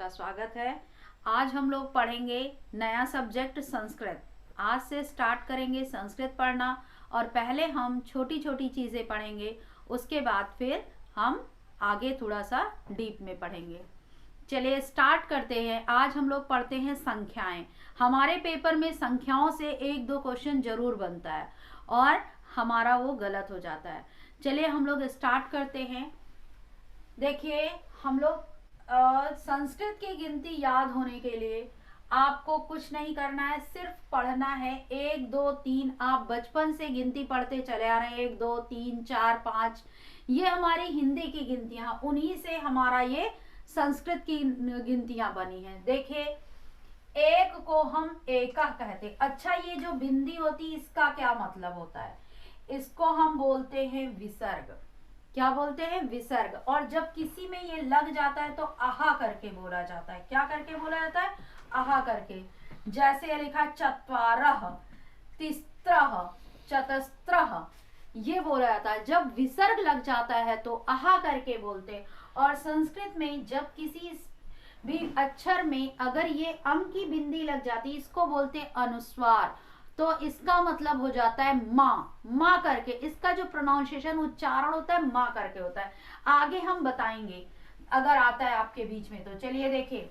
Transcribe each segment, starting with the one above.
का स्वागत है। आज हम लोग पढ़ेंगे नया सब्जेक्ट संस्कृत। आज से स्टार्ट करेंगे संस्कृत पढ़ना और पहले हम छोटी छोटी चीज़ें पढ़ेंगे, उसके बाद फिर हम आगे थोड़ा सा डीप में पढ़ेंगे। चलिए स्टार्ट करते हैं। आज हम लोग पढ़ते हैं संख्याएं। हमारे पेपर में संख्याओं से एक दो क्वेश्चन जरूर बनता है और हमारा वो गलत हो जाता है। चलिए हम लोग स्टार्ट करते हैं। देखिए हम लोग संस्कृत की गिनती याद होने के लिए आपको कुछ नहीं करना है, सिर्फ पढ़ना है। 1 2 3 आप बचपन से गिनती पढ़ते चले आ रहे हैं। 1 2 3 4 5 ये हमारी हिंदी की गिनतियां, उन्हीं से हमारा ये संस्कृत की गिनतियां बनी हैं। देखिए एक को हम एका कहते। अच्छा ये जो बिंदी होती इसका क्या मतलब होता है? इसको हम बोलते हैं विसर्ग। क्या बोलते हैं? विसर्ग। और जब किसी में ये लग जाता है तो आहा करके बोला जाता है। क्या करके बोला जाता है? आहा करके। जैसे लिखा चत्वारः, तिस्रः, चतस्रः, ये बोला जाता है। जब विसर्ग लग जाता है तो आहा करके बोलते हैं। और संस्कृत में जब किसी भी अक्षर में अगर ये अम की बिंदी लग जाती है, इसको बोलते हैं अनुस्वार। तो इसका मतलब हो जाता है माँ, माँ करके। इसका जो प्रोनाउंसिएशन उच्चारण होता है माँ करके होता है। आगे हम बताएंगे अगर आता है आपके बीच में तो। चलिए देखिए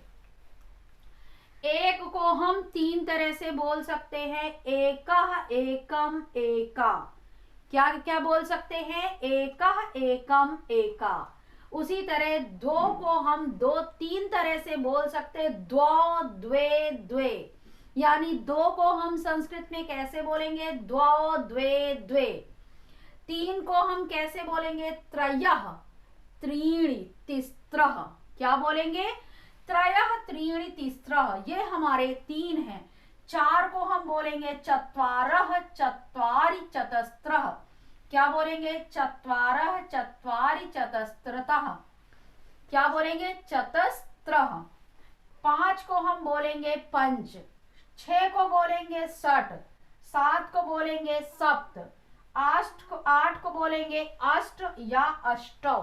एक को हम 3 तरह से बोल सकते हैं। एकः, एकम, एका। क्या क्या बोल सकते हैं? एकः, एकम, एका। उसी तरह दो को हम 2-3 तरह से बोल सकते हैं। द्वौ, द्वे, द्वे। यानी दो को हम संस्कृत में कैसे बोलेंगे? द्वौ, द्वे, द्वे। 3 को हम कैसे बोलेंगे? त्रयः, त्रीणि, तिस्रः। क्या बोलेंगे? त्रयः, त्रीणि, तिस्रः। ये हमारे 3 हैं। 4 को हम बोलेंगे चत्वारः, चत्वारि, चतस्रः। क्या बोलेंगे? चत्वारः, चत्वारि, चतस्रतः। क्या बोलेंगे? चतस्रः। 5 को हम बोलेंगे पंच। 6 को बोलेंगे षट। 7 को बोलेंगे सप्त। 8 को बोलेंगे अष्ट या अष्टौ।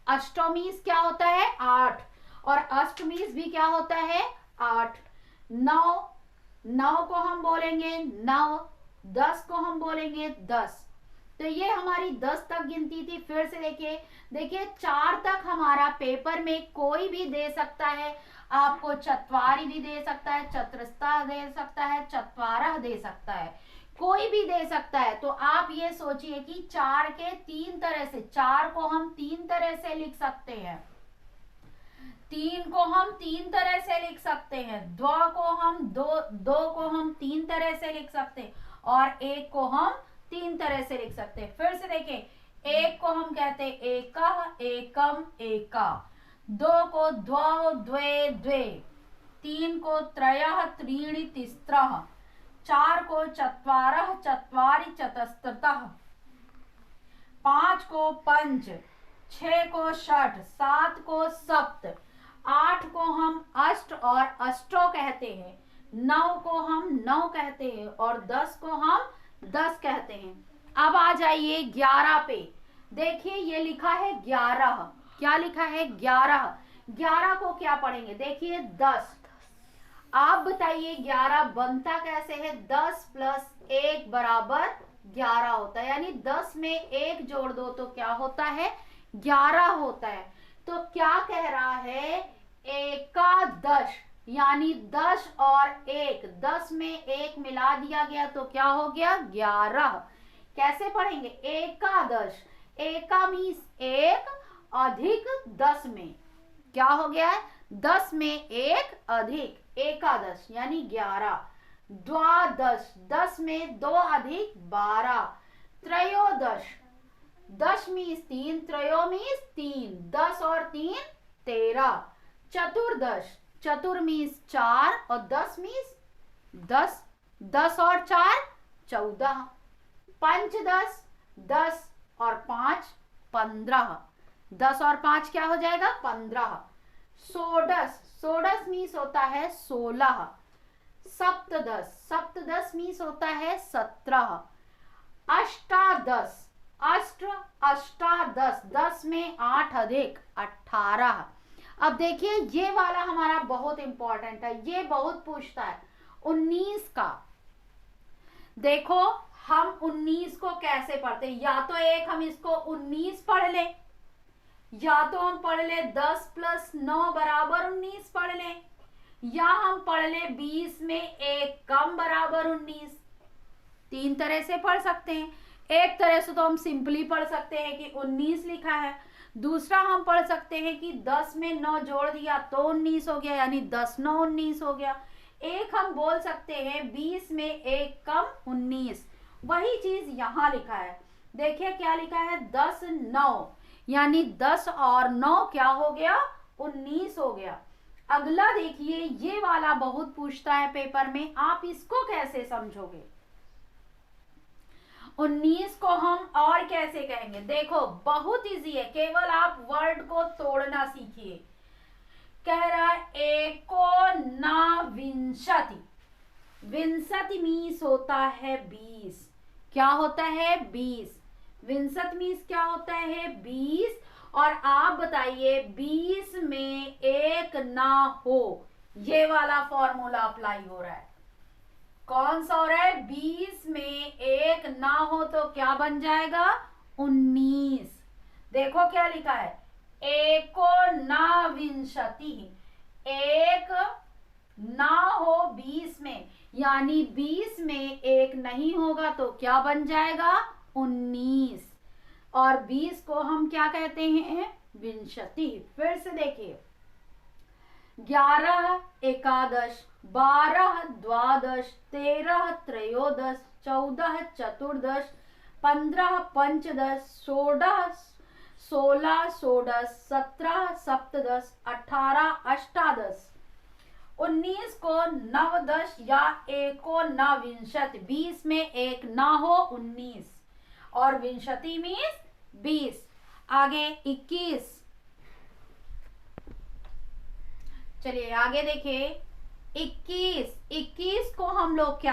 अष्टौ मीन्स क्या होता है? 8। और अष्ट मीन्स भी क्या होता है? 8। 9 को हम बोलेंगे 9। 10 को हम बोलेंगे 10। तो ये हमारी 10 तक गिनती थी। फिर से देखिए 4 तक हमारा पेपर में कोई भी दे सकता है। आपको चत्वारी भी दे सकता है, चतुस्रः दे सकता है, चत्वारः दे सकता है, कोई भी दे सकता है। तो आप ये सोचिए कि 4 के 3 तरह से, 4 को हम 3 तरह से लिख सकते हैं। 3 को हम 3 तरह से लिख सकते हैं। दो को हम 3 तरह से लिख सकते हैं और 1 को हम 3 तरह से लिख सकते हैं। फिर से देखें, 1 को हम कहते हैं एकः, एकम, एका। 2 को द्वौ, द्वे, द्वे। 3 को त्रयः, त्रीणि, तिस्रः। 4 को चत्वारः, चत्वारि, चतस्रतः। 5 को पंच। 6 को षट। 7 को सप्त। 8 को हम अष्ट और अष्टौ कहते हैं। 9 को हम 9 कहते हैं और 10 को हम 10 कहते हैं। अब आ जाइए 11 पे। देखिए ये लिखा है 11। क्या लिखा है? 11। 11 को क्या पढ़ेंगे? देखिए 10। आप बताइए 11 बनता कैसे है? 10 + 1 = 11 होता है। यानी 10 में 1 जोड़ दो तो क्या होता है? 11 होता है। तो क्या कह रहा है? एकादश। यानी 10 और 1, 10 में 1 मिला दिया गया तो क्या हो गया? 11। कैसे पढ़ेंगे? एकादश। एका मीन्स 1 अधिक 10 में क्या हो गया है? 10 में 1 अधिक एकादश यानी 11। द्वादश, 10 में 2 अधिक 12। त्रयोदश, 10 मीन्स 3, त्रयो मीन्स 3, 10 और 3 13। चतुर्दश, चतुर मीन्स 4 और 10 मीन्स 10, 10 और 4 14। पंचदश, 10 और 5 15। 10 और 5 क्या हो जाएगा? 15। षोडश, षोडश मीन्स होता है 16। सप्तदश, सप्तदश मीन्स होता है 17। अष्टादश, अष्ट, अष्टादश, 10 में 8 अधिक 18। अब देखिए ये वाला हमारा बहुत इंपॉर्टेंट है, ये बहुत पूछता है 19 का। देखो हम 19 को कैसे पढ़ते हैं, या तो एक हम इसको 19 पढ़ ले, या तो हम पढ़ ले 10 + 9 = 19 पढ़ ले, या हम पढ़ ले 20 में एक कम बराबर 19। तीन तरह से पढ़ सकते हैं। एक तरह से तो हम सिंपली पढ़ सकते हैं कि 19 लिखा है। दूसरा हम पढ़ सकते हैं कि 10 में 9 जोड़ दिया तो 19 हो गया, यानी 10 9 19 हो गया। एक हम बोल सकते हैं 20 में एक कम 19। वही चीज यहाँ लिखा है, देखिए क्या लिखा है 10 9, यानी 10 और 9 क्या हो गया 19 हो गया। अगला देखिए ये वाला बहुत पूछता है पेपर में, आप इसको कैसे समझोगे। 19 को हम और कैसे कहेंगे, देखो बहुत इजी है, केवल आप वर्ड को तोड़ना सीखिए। कह रहा है एकोनविंशति, विंशति मीन्स होता है 20। क्या होता है 20, विंशति मीन्स क्या होता है 20। और आप बताइए 20 में एक ना हो, ये वाला फॉर्मूला अप्लाई हो रहा है। कौन सा हो रहा है, 20 में एक ना हो तो क्या बन जाएगा 19। देखो क्या लिखा है एकोनविंशति, एक ना हो 20 में, यानी 20 में एक नहीं होगा तो क्या बन जाएगा 19। और 20 को हम क्या कहते हैं विंशति। फिर से देखिए 11 एकादश, 12 द्वादश, 13 त्रयोदश, 14 चतुर्दश, 15 पंचदश, 16 षोडश, 17 सप्तदश, 18 अष्टादश। 19 को नवदश या एकोनविंशति, 20 में एक ना हो 19, और विंशति मीन्स 20। आगे 21, चलिए आगे देखिए 21 को हम लोग क्या